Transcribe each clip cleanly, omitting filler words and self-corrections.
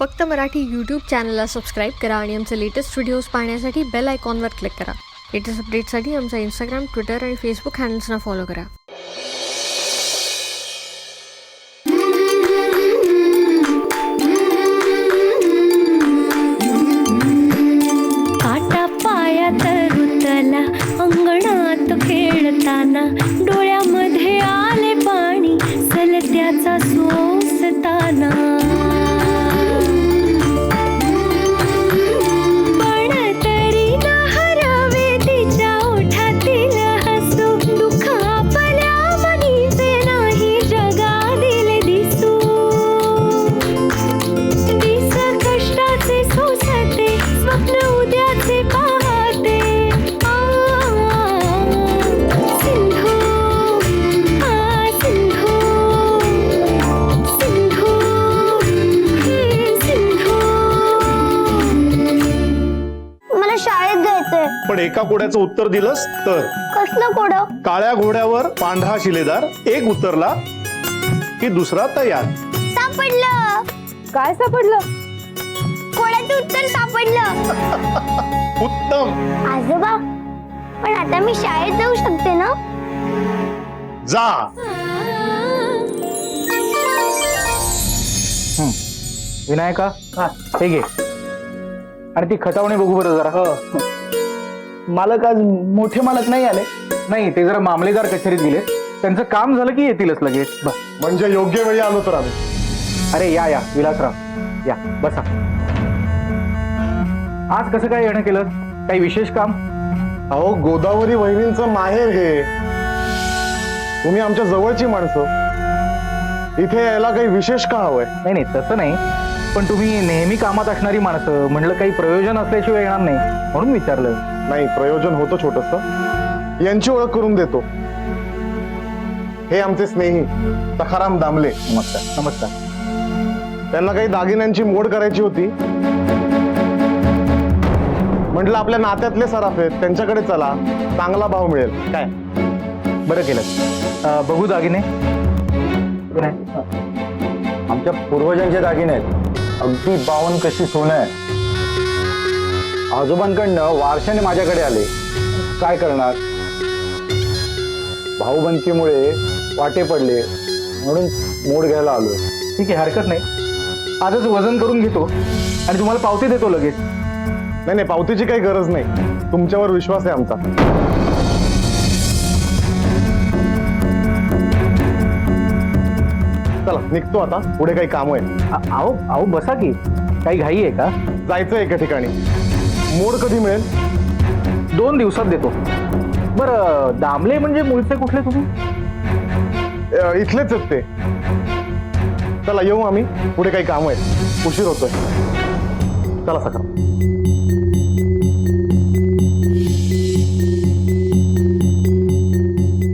फक्त मराठी यूट्यूब चॅनलला सबस्क्राईब करा आणि आमचे लेटेस्ट व्हिडिओज पाहण्यासाठी बेल आयकॉनवर क्लिक करा. लेटेस्ट अपडेट्ससाठी आमचा इंस्टाग्राम, ट्विटर आणि फेसबुक हँडल्सना फॉलो करा. काटा पायात रुतला अंगणात खेळताना डोळ्यामध्ये आले पाणी सलत्याचा सोसताना पण तरी न हरवे तिच्या ओठातील हसू दुःख आपल्या मनीचे नाही जगादिले दिसू दिस कष्टाचे सोसते स्वप्न उद्याचे पाहते सिंधू सिंधू सिंधू सिंधू. मला शाळेत जायचंय. पण एका कोड्याचं उत्तर दिलंस तर कसलं कोडं? काळ्या घोड्यावर पांढरा शिलेदार, एक उतरला की दुसरा तयार. सापडलं. काय सापडलं? कोड्याचं उत्तर सापडलं. उत्तम. आजोबा, पण आता मी शाळेत जाऊ शकते ना? जा. विनायका, हे घे आणि ती खटावणी बघू बरं जरा. मालक आज मोठे मालक नाही आले. नाही, ते जरा मामलेदार कचेरीत गेले. त्यांचं काम झालं की येतीलच लगेच. म्हणजे योग्य वेळी आलो तर आम्ही. अरे या या विलासराव, या बसा. आज कसं काय येणं केलं? काही विशेष काम? अहो, गोदावरी वहिनींचं माहेर हे. तुम्ही आमच्या जवळची माणसं, इथे यायला काही विशेष का हवंय? नाही नाही, तसं नाही, पण तुम्ही नेहमी कामात असणारी माणसं, म्हटलं काही प्रयोजन असल्याशिवाय येणार नाही म्हणून विचारलं. नाही, प्रयोजन होतं छोटस. यांची ओळख करून देतो. हे आमचे स्नेही सखाराम दामले. नमस्कार. नमस्कार. त्यांना काही दागिन्यांची मोड करायची होती. म्हटलं आपल्या नात्यातले सराफ आहेत, त्यांच्याकडे चला, चांगला भाव मिळेल. काय बरं केलं. बघू दागिने. आमच्या पूर्वजांचे दागिने आहेत. अगदी बावन कशी सोनं आहे. आजोबांकडनं वारशाने माझ्याकडे आले. काय करणार, भाऊबंदकीमुळे वाटे पडले म्हणून मोड घ्यायला आलोय. ठीक आहे, हरकत नाही. आजच वजन करून घेतो आणि तुम्हाला पावती देतो लगेच. नाही नाही, पावतीची काही गरज नाही. तुमच्यावर विश्वास आहे आमचा. चला निघतो आता, पुढे काही काम आहे. आहो आहो, बसा की. काही घाई आहे का? जायचं एका ठिकाणी. मोड कधी मिळेल? 2 दिवसात देतो. बरं, दामले म्हणजे मूळचे कुठले तुम्ही? इथलेच आहेत ते. चला येऊ आम्ही, पुढे काही काम आहेत. उशीर होतोय. चला सकाळ.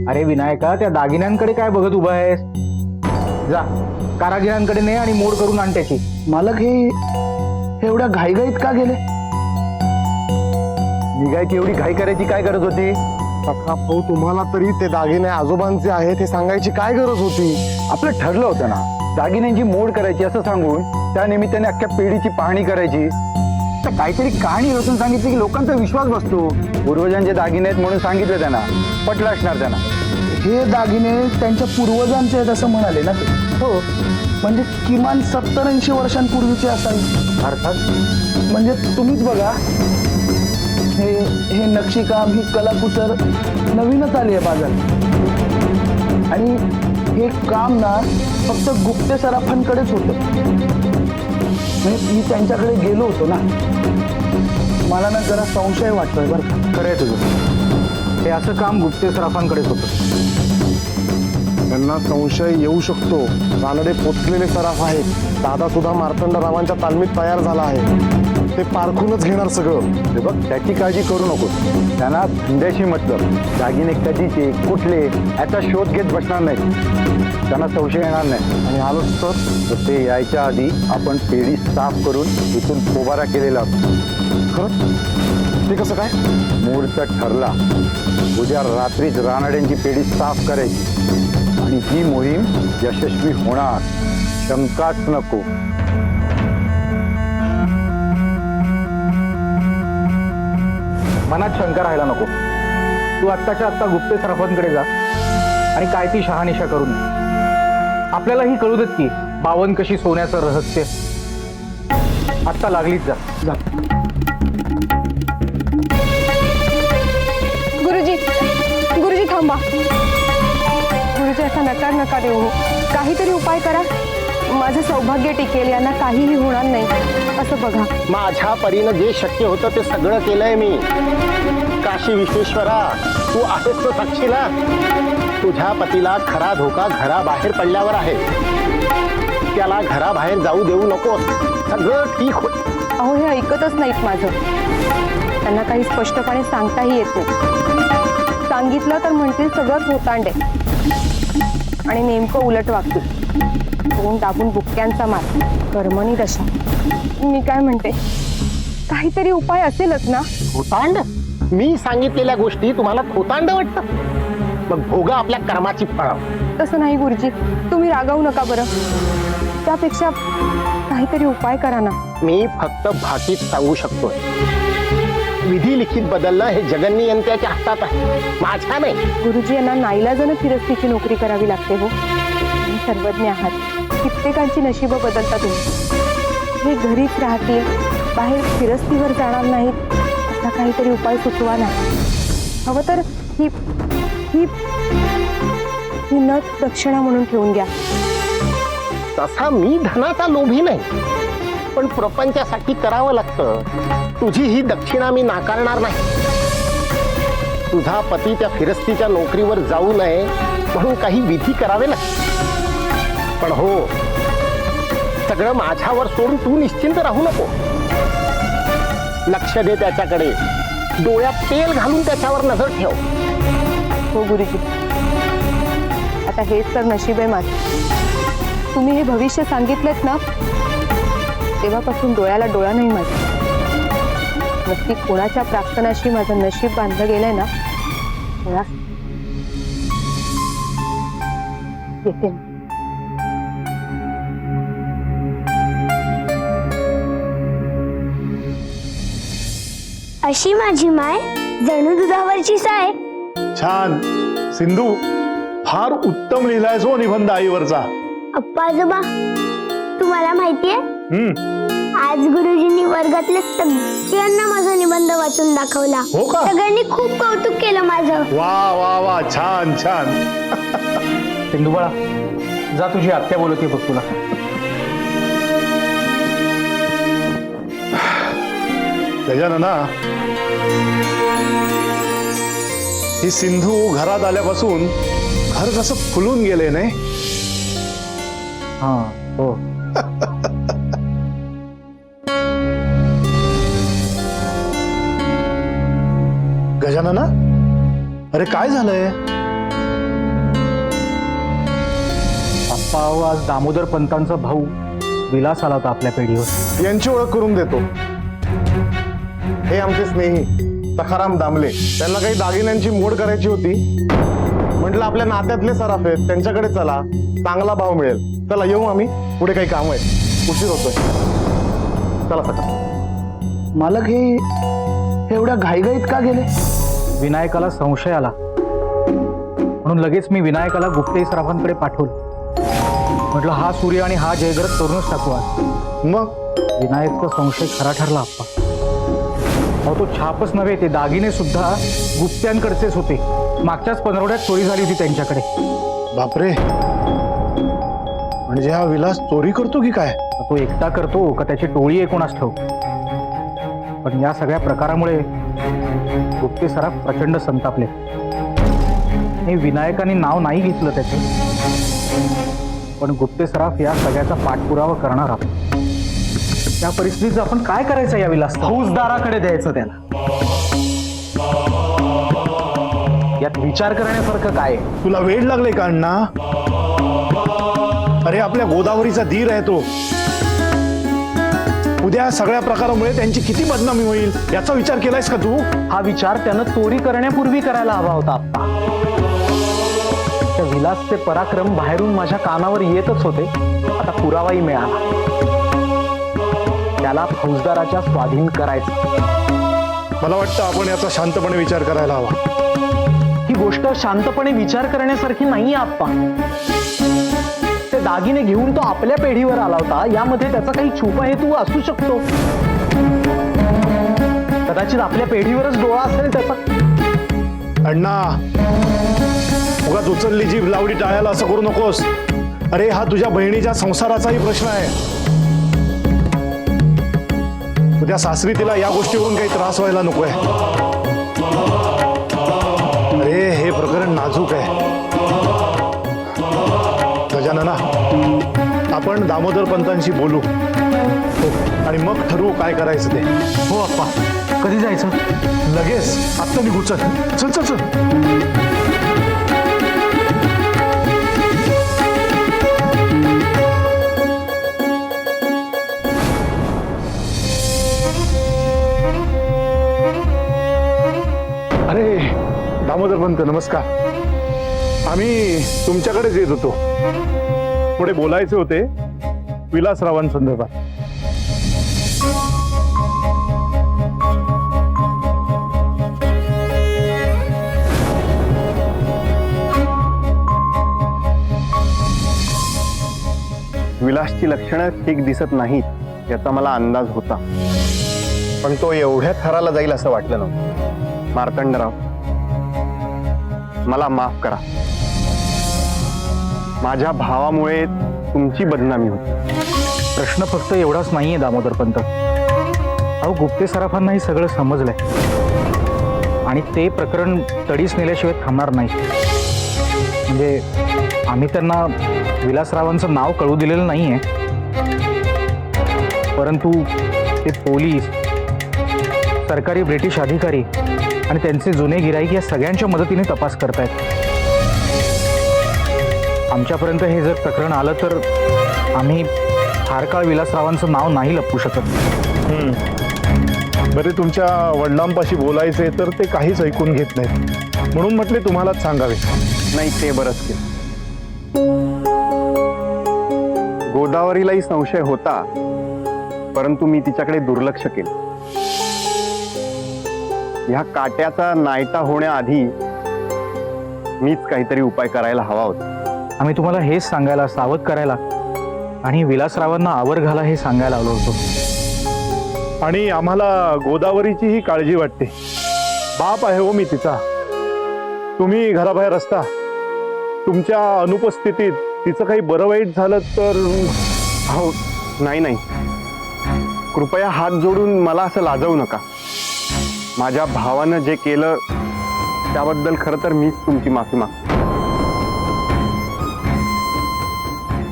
अरे विनायका, त्या दागिन्यांकडे काय बघत उभा आहेस? जा, कारागिरांकडे ने आणि मोड करून आण त्याची. मालक हे एवढ्या घाईघाईत का गेले? निघायची एवढी घाई करायची काय गरज होती? सखा भाऊ, तुम्हाला तरी ते दागिने आजोबांचे आहेत हे सांगायची काय गरज होती? आपलं ठरलं होतं ना, दागिन्यांची मोड करायची असं सांगून त्या निमित्ताने अख्ख्या पिढीची पाहणी करायची. तर काहीतरी कहाणी रचून सांगितली की लोकांचा विश्वास बसतो. पूर्वजांचे दागिने आहेत म्हणून सांगितलं त्यांना, पटलं असणार त्यांना. हे दागिने त्यांच्या पूर्वजांचे आहेत असं म्हणाले ना ते? हो, म्हणजे किमान 70-80 वर्षांपूर्वीचे असावे. अर्थात. म्हणजे तुम्हीच बघा, हे नक्षीकाम, ही कलाकुसर नवीनच आली आहे बाजारात. आणि हे काम ना फक्त गुप्ते सराफांकडेच होतं. म्हणजे मी त्यांच्याकडे गेलो होतो ना, मला ना जरा संशय वाटतोय बरं का. खरं आहे तुझं. हे असं काम गुप्ते सराफांकडेच होतं. त्यांना संशय येऊ शकतो. रानडे पोचलेले सराफ आहेत. दादा सुद्धा मार्तंडरावांच्या तालमीत तयार झाला आहे. ते पारखूनच घेणार सगळं. हे बघ, त्याची काळजी करू नको. त्यांना धंद्याशी मतलब, दागिने कधीचे कुठले याचा शोध घेत बसणार नाही. त्यांना संशय येणार नाही. आणि आलोच तर ते यायच्या आधी आपण पेढी साफ करून इथून पोबारा केलेला. खरं? ते कसं काय? मुहूर्त ठरला, उद्या रात्रीच रानड्यांची पेढी साफ करायची आणि ही मोहीम यशस्वी होणार, शंकाच नको. मनात शंका राहायला नको. तू आत्ताच्या आत्ता गुप्ते सराफांकडे जा आणि काय ती शहानिशा करून ये. आपल्यालाही कळू देत की बावन कशी सोन्याचं रहस्य. आत्ता लागलीच जा. गुरुजी गुरुजी थांबा. गुरुजी असा नकार देऊ. काहीतरी उपाय करा. माझं सौभाग्य टिकेल, यांना काहीही होणार नाही असं बघा. माझ्या परीनं जे शक्य होतं ते सगळं केलंय मी. काशी विश्वेश्वरा, तू आहेस तो साक्षीला. तुझ्या पतीला खरा धोका घराबाहेर पडल्यावर आहे. त्याला घराबाहेर जाऊ देऊ नकोस. सगळं ठीक होईल. अहो हे ऐकतच नाहीत माझं. त्यांना काही स्पष्टपणे सांगताही येत नाही. सांगितलं तर म्हणतील सगळं थोतांड आहे आणि नेमकं उलट वागतील. तोंड दाबून बुक्क्यांचा मार. कर्मणी दशा. मी काय म्हणते, काहीतरी उपाय असेलच ना. थोतांड? मी सांगितलेल्या गोष्टी तुम्हाला थोतांड वाटतं? मग भोगा आपल्या कर्माची फळं. तसं नाही गुरुजी, तुम्ही रागावू नका बरं. त्यापेक्षा काहीतरी उपाय करा ना. मी फक्त भाकीत सांगू शकतोय. विधी लिखित बदलणं हे जगन्नियंत्याच्या हातात आहे, माझ्या नाही. गुरुजी यांना नाईलाजानं फिरस्तीची नोकरी करावी लागते हो. तुम्ही सर्वज्ञ आहात. कित्येकांची नशीबं बदलता तुम्ही. हे घरीच राहतील, बाहेर फिरस्तीवर जाणार नाहीत. असा काहीतरी उपाय सुचवा ना. हवं तर ही ही ही नथ दक्षिणा म्हणून ठेवून घ्या. तसा मी धनाचा लोभी नाही, पण प्रपंचासाठी करावं लागतं. तुझी ही दक्षिणा मी नाकारणार नाही. तुझा पती त्या फिरस्तीच्या नोकरीवर जाऊ नये म्हणून काही विधी करावे लागते. पण हो, सगळं माझ्यावर सोडून तू निश्चिंत राहू नको. लक्ष दे त्याच्याकडे. डोळ्यात तेल घालून त्याच्यावर नजर ठेव. हो गुरुजी, आता हेच तर नशीब आहे माझं. तुम्ही हे भविष्य सांगितलेत ना, तेव्हापासून डोळ्याला डोळा नाही माझा. नक्की कोणाच्या प्रार्थनाशी माझं नशीब बांधलं गेलंय ना. येते. अशी माझी माय, जणू दुधावरची साय. छान सिंधू, फार उत्तम लिहिलाय जो निबंध आईवरचा. अप्पा आजोबा, तुम्हाला माहितीये आज गुरुजींनी वर्गातल्या सगळ्यांना माझा निबंध वाचून दाखवला. हो का? सगळ्यांनी खूप कौतुक केलं माझं. वा वा वा, छान छान. सिंधू बाळा, जा, तुझी आत्या बोलते बघ तुला. गजानना, ही सिंधू घरात आल्यापासून घर कसं फुलून गेले नाही. हा हो. गजानना, अरे काय झालंय? आप्पा, आज दामोदर पंतांचा भाऊ विलास आला होता आपल्या पेढीवर. यांची ओळख करून देतो. हे आमचे स्नेही सखाराम दामले. त्यांना काही दागिन्यांची मोड करायची होती. म्हटलं आपल्या नात्यातले सराफ आहेत, त्यांच्याकडे चला, चांगला भाव मिळेल. चला येऊ आम्ही, पुढे काही काम आहे, उशीर होतोय. चला सका. मालक हे एवढ्या घाईघाईत का गेले? विनायकाला संशय आला म्हणून लगेच मी विनायकाला गुप्ते सराफांकडे पाठवलं. म्हटलं हा सूर्य आणि हा जयद्रथ करूनच टाकू आज. मग विनायकचा संशय खरा ठरला आप्पा. अहो, तो छापच नव्हे, ते दागिने सुद्धा गुप्त्यांकडचेच होते. मागच्याच पंधरवड्यात चोरी झाली होती त्यांच्याकडे. बापरे, म्हणजे हा विलास चोरी करतो की काय? तो एकटा करतो का त्याची टोळी आहे कोणास ठाऊक. पण या सगळ्या प्रकारामुळे गुप्ते सराफ प्रचंड संतापले. हे विनायकाने नाव नाही घेतलं त्याचे, पण गुप्ते सराफ या सगळ्याचा पाठपुरावा करणार आहोत. त्या परिस्थितीत आपण काय करायचं? या विलास फौजदाराकडे द्यायचं त्याला. यात विचार करण्यासारखं काय? तुला वेळ लागले का अण्णा? अरे आपल्या गोदावरीचा धीर आहे तो. उद्या सगळ्या प्रकारामुळे त्यांची किती बदनामी होईल याचा विचार केलायस का तू? हा विचार त्यानं चोरी करण्यापूर्वी करायला हवा होता आप्पा. त्या विलासचे पराक्रम बाहेरून माझ्या कानावर येतच होते. आता पुरावाही मिळाला. त्याला फौजदाराच्या स्वाधीन करायचं. मला वाटतं आपण याचा शांतपणे विचार करायला हवा. ही गोष्ट शांतपणे विचार करण्यासारखी नाहीये आप्पा. ते दागिने घेऊन तो आपल्या पेढीवर आला होता, यामध्ये त्याचा काही छुपा हेतू असू शकतो. कदाचित आपल्या पेढीवरच डोळा असेल त्याचा. अण्णा, उगाच उचलली जीभ लावडी टाळायला असं करू नकोस. अरे हा तुझ्या बहिणीच्या संसाराचाही प्रश्न आहे. उद्या सासरी तिला या गोष्टीवरून काही त्रास व्हायला नकोय. अरे हे प्रकरण नाजूक आहे. गजानना, आपण दामोदर पंतांशी बोलू आणि मग ठरवू काय करायचं ते. हो आप्पा, कधी जायचं? लगेच आत्ता निघू. चल चल चल चल. अरे दामोदर पंत, नमस्कार. आम्ही तुमच्याकडेच येत होतो. थोडे बोलायचे होते विलासरावांसंदर्भात. विलासची लक्षणं ठीक दिसत नाहीत याचा मला अंदाज होता, पण तो एवढ्या थराला जाईल असं वाटलं नव्हतं. मार्तंडराव, मला माफ करा. माझ्या भावामुळे तुमची बदनामी होती. प्रश्न फक्त एवढाच नाहीये दामोदर पंत. अहो, गुप्ते सराफांना हे सगळं समजलंय आणि ते प्रकरण तडीस नेल्याशिवाय थांबणार नाही. म्हणजे आम्ही त्यांना विलासरावांचं नाव कळू दिलेलं नाहीये, परंतु ते पोलीस, सरकारी ब्रिटिश अधिकारी आणि त्यांचे जुने गिराईक या सगळ्यांच्या मदतीने तपास करतायत. आमच्यापर्यंत हे जर प्रकरण आलं तर आम्ही फार काळ विलासरावांचं नाव नाही लपवू शकत. बरे, तुमच्या वडिलांपाशी बोलायचे तर ते काहीच ऐकून घेत नाहीत, म्हणून म्हटले तुम्हालाच सांगावे. नाही, ते बरंच केलं. गोदावरीलाही संशय होता, परंतु मी तिच्याकडे दुर्लक्ष केलं. ह्या काट्याचा नायटा होण्याआधी मीच काहीतरी उपाय करायला हवा होता. आम्ही तुम्हाला हेच सांगायला, सावध करायला आणि विलासरावांना आवर घाला हे सांगायला आलो होतो. आणि आम्हाला गोदावरीचीही काळजी वाटते. बाप आहे हो मी तिचा. तुम्ही घराबाहेर असता, तुमच्या अनुपस्थितीत तिचं काही बरं वाईट झालं तर. हो, नाही नाही, कृपया हात जोडून मला असं लाजवू नका. माझ्या भावानं जे केलं त्याबद्दल खरं तर मीच तुमची माफी मागतो.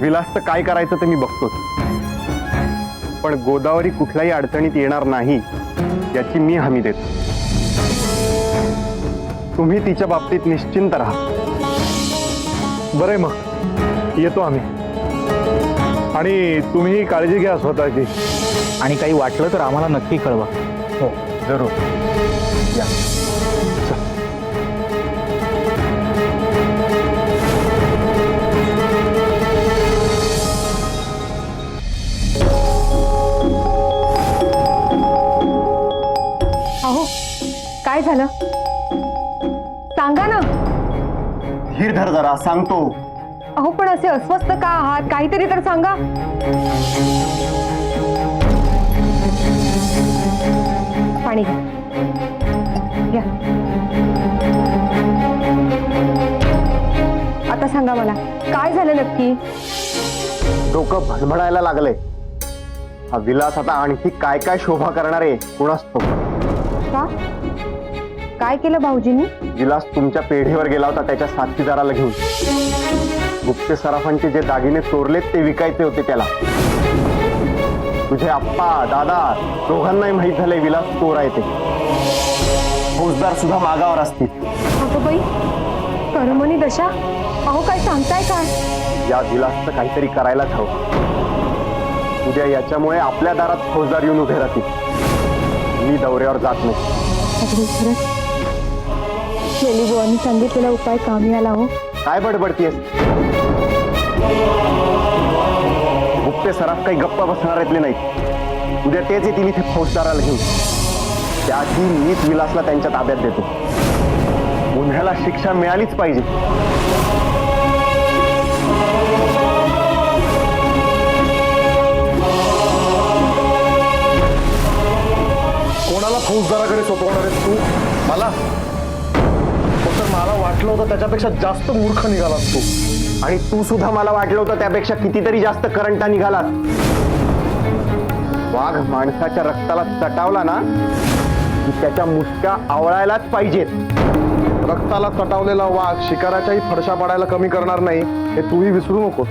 विलास तर काय करायचं ते मी बघतोच, पण गोदावरी कुठल्याही अडचणीत येणार नाही याची मी हमी देतो. तुम्ही तिच्या बाबतीत निश्चिंत राहा. बरं आहे, मग येतो आम्ही. आणि तुम्ही काळजी घ्या स्वतःची. आणि काही वाटलं तर आम्हाला नक्की कळवा. हो, जरूर या. अहो, काय झालं सांगा ना. धीर धर जरा, सांगतो. अहो, पण असे अस्वस्थ का आहात? काहीतरी तर सांगा. पाणी घ्या. आता सांगा मला, काय झालं नक्की? डोकं भणभणायला लागलंय. हा विलास आता आणखी काय काय शोभा करणार आहे कुणास ठाऊक. का? काय केलं भाऊजींनी? विलास तुमच्या पेढीवर गेला होता त्याच्या साथीदाराला घेऊन. गुप्ते सराफांचे जे दागिने चोरलेत ते विकायचे होते त्याला. तुझे आप्पा, दादा दोघांनाही माहीत झालंय विलास चोर आहे ते. फौजदार सुद्धा मागावर असतील. अगं बाई, कर्मणी दशा. अहो, काय सांगताय काय? या विलासचं काहीतरी करायलाच हवं. उद्या याच्यामुळे आपल्या दारात फौजदार येऊन उभे राहतील. मी दौऱ्यावर जात नाही. अगदी खरंच शेली बुवांनी सांगितलेला उपाय कामी आला. हो, काय बडबडतीयस? गुप्ते सराफ काही गप्पा बसणाऱ्यातले नाहीत. उद्या तेच येतील इथे फौजदाराला घेऊन. त्याआधी मीच विलासला त्यांच्या ताब्यात देतो. गुन्ह्याला शिक्षा मिळालीच पाहिजे. कोणाला फौजदाराकडे सोपवणार आहेस तू? मला? तर मला वाटलं होतं त्याच्यापेक्षा जास्त मूर्ख निघालास तू. आणि तू सुद्धा मला वाटलं होतं त्यापेक्षा कितीतरी जास्त करंटा निघालात. वाघ माणसाच्या रक्ताला चटावला ना की त्याच्या मुसक्या आवळायलाच पाहिजेत. रक्ताला तटावलेला वाघ शिकाराच्याही फडशा पाडायला कमी करणार नाही हे तूही विसरू नकोस.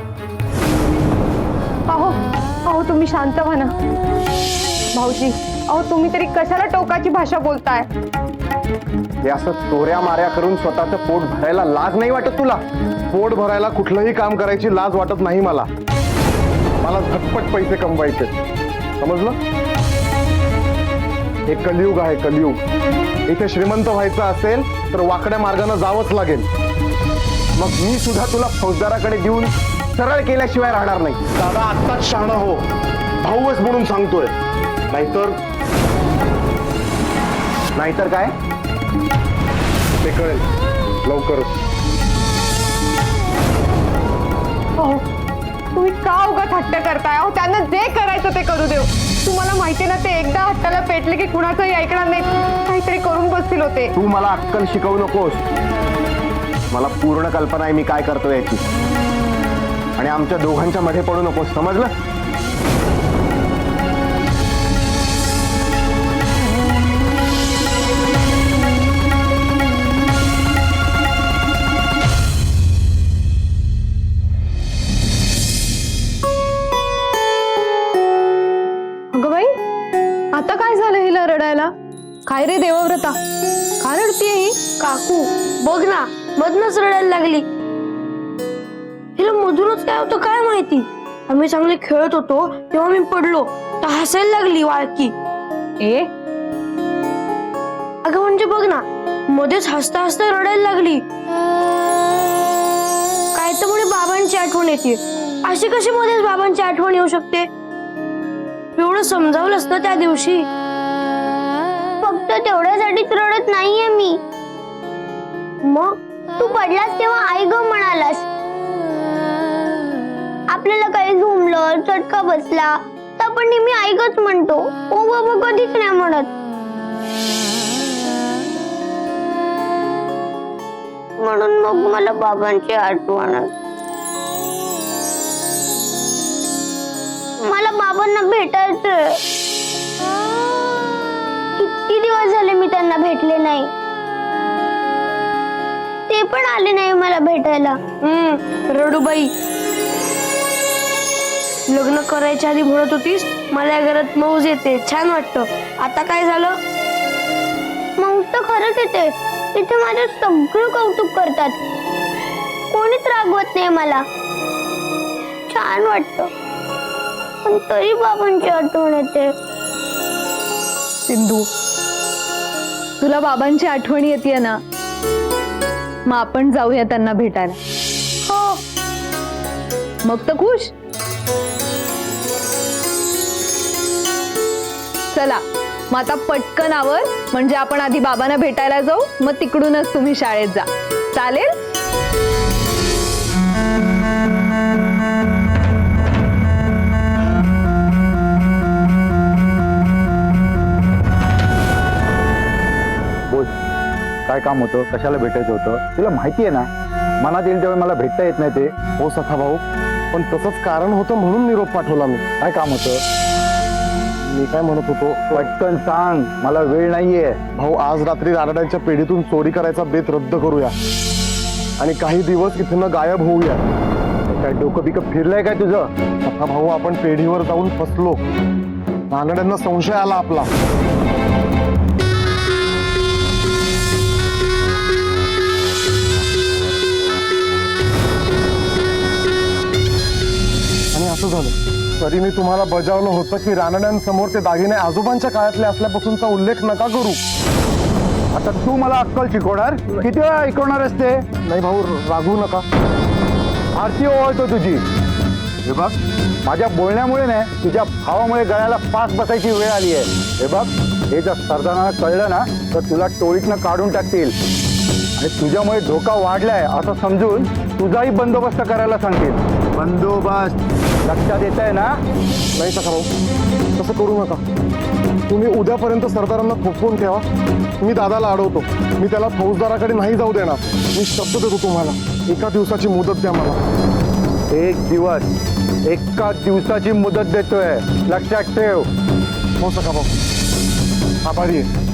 अहो अहो तुम्ही शांत व्हा ना भाऊजी. अहो तुम्ही तरी कशाला टोकाची भाषा बोलताय? हे असं चोऱ्या माऱ्या करून स्वतःचं पोट भरायला लाज नाही वाटत तुला? पोट भरायला कुठलंही काम करायची लाज वाटत नाही मला. मला झटपट पैसे कमवायचे, समजलं? हे कलियुग आहे, कलियुग. इथे श्रीमंत व्हायचं असेल तर वाकड्या मार्गाने जावंच लागेल. मग मी सुद्धा तुला फौजदाराकडे देऊन सरळ केल्याशिवाय राहणार नाही. दादा आत्ताच शहाणा हो, भाऊच म्हणून सांगतोय. नाहीतर काय? ते कळेल लवकरच. अहो तुम्ही का उगाच हट्ट करताय? अहो त्यांना जे करायचं ते करू देऊ. तुम्हाला माहिती ना ते एकदा हट्टाला पेटले की कुणाचंही ऐकणार नाही. काहीतरी करून बसतील होते. तू मला अक्कल शिकवू नकोस. मला पूर्ण कल्पना आहे मी काय करतोय याची. आणि आमच्या दोघांच्या मध्ये पडू नकोस, समजलं? अगं बाई आता काय झालं हिला रडायला? काय रे देवव्रता, का रडतीये ही? काकू बघ ना, मधनच रडायला लागली. हिला मधूनच काय होतं काय माहिती. आम्ही चांगले खेळत होतो तेव्हा मी पडलो तर हसायला लागली वाळकी. ए अगं म्हणजे बघ ना, मध्येच हसता हसता रडायला लागली. काय तर म्हणे बाबांची आठवण येते. अशी कशी मध्येच बाबांची आठवण येऊ शकते? एवढं समजावलंस ना त्या दिवशी. फक्त तेवढ्यासाठीच रडत नाहीये मी. मग तू पडलास तेव्हा आई ग म्हणालास. आपल्याला काही झुमलं चटका बसला तर आपण नेहमी आई गच म्हणतो. ओ बाबा कधीच नाही म्हणत. म्हणून मग मला बाबांची आठवण. मला बाबांना भेटायचंय. किती दिवस झाले मी त्यांना भेटले नाही. ते पण आले नाही मला भेटायला. रडूबाई, लग्न करायच्या आधी म्हणत होतीस मला या घरात मौज येते, छान वाटतं. आता काय झालं? मौज तर खरंच येते. इथे माझे सगळं कौतुक करतात. कोणीच रागवत नाही मला. छान वाटतं. पण तरी बाबांची आठवण येते. सिंधू तुला बाबांची आठवण येते ना, मग आपण जाऊया त्यांना भेटायला. हो. मग तर खुश. चला मग आता पटकन आवर, म्हणजे आपण आधी बाबांना भेटायला जाऊ, मग तिकडूनच तुम्ही शाळेत जा. चालेल? बोल, काय काम होतं? कशाला भेटायचं होतं? तुला माहिती आहे ना, मनात येईल तेव्हा मला भेटता येत नाही ते. हो सखा भाऊ, पण तसंच कारण होतं म्हणून निरोप पाठवला मी. काय काम होतं? मी काय म्हणत होतो, पटकन सांग, मला वेळ नाहीये. भाऊ आज रात्री रानड्यांच्या पेढीतून चोरी करायचा बेत रद्द करूया आणि काही दिवस इथनं गायब होऊया. काय डोकं बिकं फिरलंय काय तुझं? सखा भाऊ आपण पेढीवर जाऊन फसलो. रानड्यांना संशय आला आपला. आणि असं झालं. तरी मी तुम्हाला बजावलं होतं की रानड्यांसमोर ते दागिने आजोबांच्या काळातले असल्यापासूनचा उल्लेख नका करू. आता तू मला अक्कल शिकवणार? किती वेळा ऐकवणार असते? नाही भाऊ, रागवू नका. आरती ओळखतो तुझी. हे बघ, माझ्या बोलण्यामुळे नाही, तुझ्या भावामुळे गळ्याला फास बसायची वेळ आली आहे. हे बघ, हे जर सरदारांना कळलं ना तर तुला टोळीतनं काढून टाकतील आणि तुझ्यामुळे धोका वाढलाय असं समजून तुझाही बंदोबस्त करायला सांगतील. बंदोबस्त लक्षात येत आहे ना? नाही सखाराम, तसं करू नका. तुम्ही उद्यापर्यंत सरदारांना खोपवून ठेवा. मी दादाला अडवतो. मी त्याला फौजदाराकडे नाही जाऊ देणार. मी शब्द देतो तुम्हाला. 1 दिवसाची मुदत द्या मला. 1 दिवस, 1 दिवसाची मुदत देतोय, लक्षात ठेव. हो सखाभाऊ, आभारी आहे.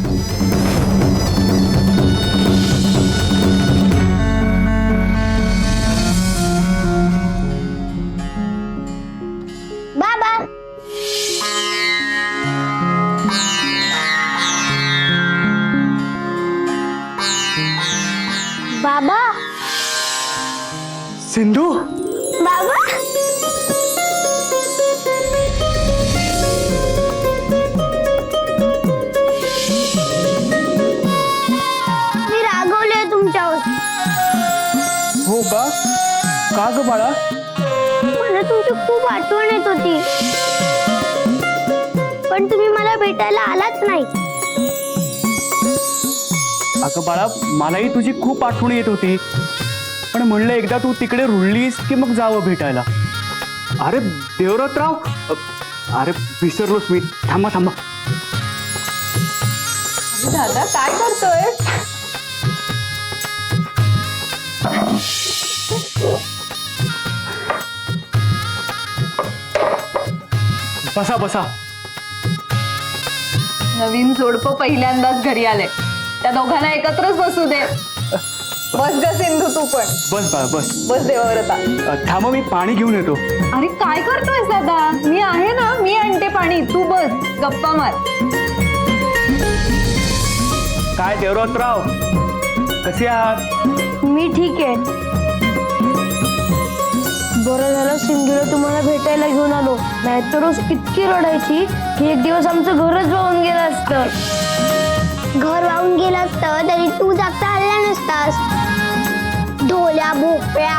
बाबा बाबा सिंधू, बाबा मी रागवले तुमच्यावर. हो का? का ग बाळा? मला तुमची खूप आठवण येत होती, पण तुम्ही मला भेटायला आलाच नाही. अगं बाळा, मलाही तुझी खूप आठवण येत होती, पण म्हणलं एकदा तू तिकडे रुळलीस की मग जावं भेटायला. अरे देवरतराव, अरे विसरलोच मी. थांबा थांबा. दादा काय करतोय? बसा बसा. नवीन जोडपं पहिल्यांदाच घरी आले, त्या दोघांना एकत्रच बसू दे. बस ग सिंधू, तू पण बस बाळा बस. बस देवाव्रता. थांबा, मी पाणी घेऊन येतो. अरे काय करतोयस दादा? मी आहे ना, मी आणते पाणी, तू बस गप्पा मार. काय देवरतराव, कसे आहात? मी ठीक आहे. बरं झालं सिंधूला तुम्हाला भेटायला घेऊन आलो, नाहीतर रोज इतकी रडायची की एक दिवस आमचं घरच वाहून गेलं असतं. घर वाहून गेलं असतं तरी तू जागता आला नसतास. ढोल्या भोपळ्या